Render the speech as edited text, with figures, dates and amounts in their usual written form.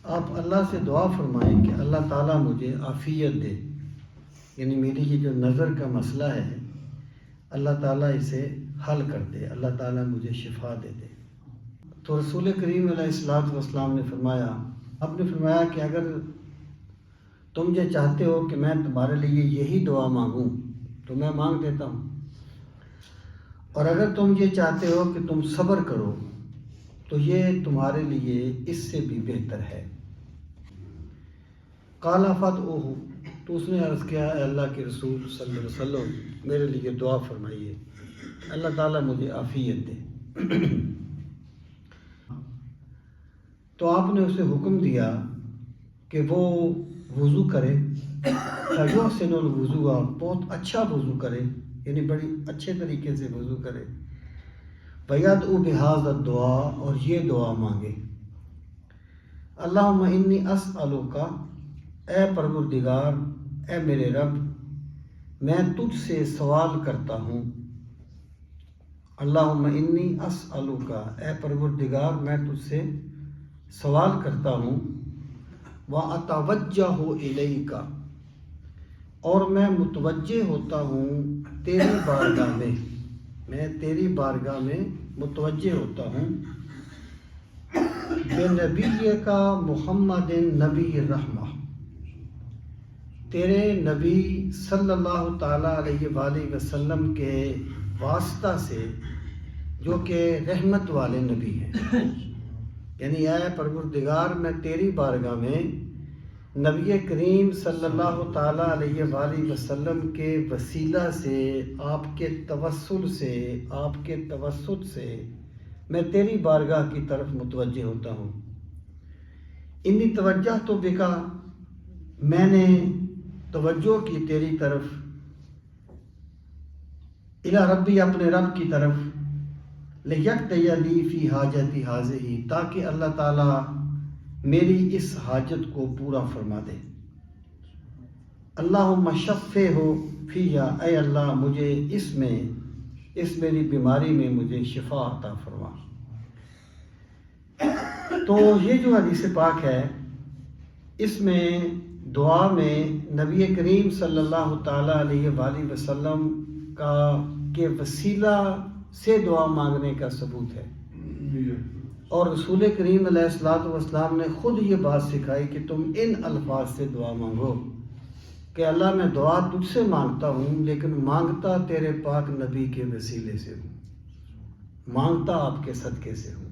آپ اللہ سے دعا فرمائیں کہ اللہ تعالیٰ مجھے عافیت دے، یعنی میری یہ جو نظر کا مسئلہ ہے اللہ تعالیٰ اسے حل کر دے، اللہ تعالیٰ مجھے شفا دے دے۔ تو رسول کریم علیہ الصلوۃ والسلام نے فرمایا، آپ نے فرمایا کہ اگر تم یہ چاہتے ہو کہ میں تمہارے لیے یہی دعا مانگوں تو میں مانگ دیتا ہوں، اور اگر تم یہ چاہتے ہو کہ تم صبر کرو تو یہ تمہارے لیے اس سے بھی بہتر ہے۔ قال فادعوہ، تو اس نے عرض کیا، اے اللہ کے رسول صلی اللہ علیہ وسلم میرے لیے دعا فرمائیے، اللہ تعالیٰ مجھے عافیت دے۔ تو آپ نے اسے حکم دیا کہ وہ وضو کرے، فیحسن الوضوء، بہت اچھا وضو کرے، یعنی بڑی اچھے طریقے سے وضو کرے، ویدعو بہذا الدعاء، اور یہ دعا مانگے، اللہم انی اسألک، اے پروردگار، اے میرے رب، میں تجھ سے سوال کرتا ہوں، اللہم انی اسألک، اے پروردگار میں تجھ سے سوال کرتا ہوں، واتوجہ الیک، اور میں متوجہ ہوتا ہوں تیری بارگاہ میں تیری بارگاہ میں متوجہ ہوتا ہوں، بنبیک محمد نبی الرحمہ، تیرے نبی صلی اللہ تعالیٰ علیہ وآلہ وسلم کے واسطہ سے جو کہ رحمت والے نبی ہیں، یعنی اے پروردگار میں تیری بارگاہ میں نبی کریم صلی اللہ تعالیٰ علیہ وآلہ وسلم کے وسیلہ سے، آپ کے توسل سے، آپ کے توسط سے میں تیری بارگاہ کی طرف متوجہ ہوتا ہوں۔ انی توجہ تو بکا، میں نے توجہ کی تیری طرف، الی ربی، اپنے رب کی طرف، لیقضی لی فی حاجتی ہذہ، تاکہ اللہ تعالیٰ میری اس حاجت کو پورا فرما دے۔ اللہم شفعہ فیہ، اے اللہ مجھے اس میری بیماری میں مجھے شفا عطا فرما۔ تو یہ جو حدیث پاک ہے، اس میں دعا میں نبی کریم صلی اللہ تعالیٰ علیہ وآلہ وسلم کے وسیلہ سے دعا مانگنے کا ثبوت ہے، اور رسول کریم علیہ الصلوۃ والسلام نے خود یہ بات سکھائی کہ تم ان الفاظ سے دعا مانگو کہ اللہ میں دعا تجھ سے مانگتا ہوں، لیکن مانگتا تیرے پاک نبی کے وسیلے سے ہوں، مانگتا آپ کے صدقے سے ہوں۔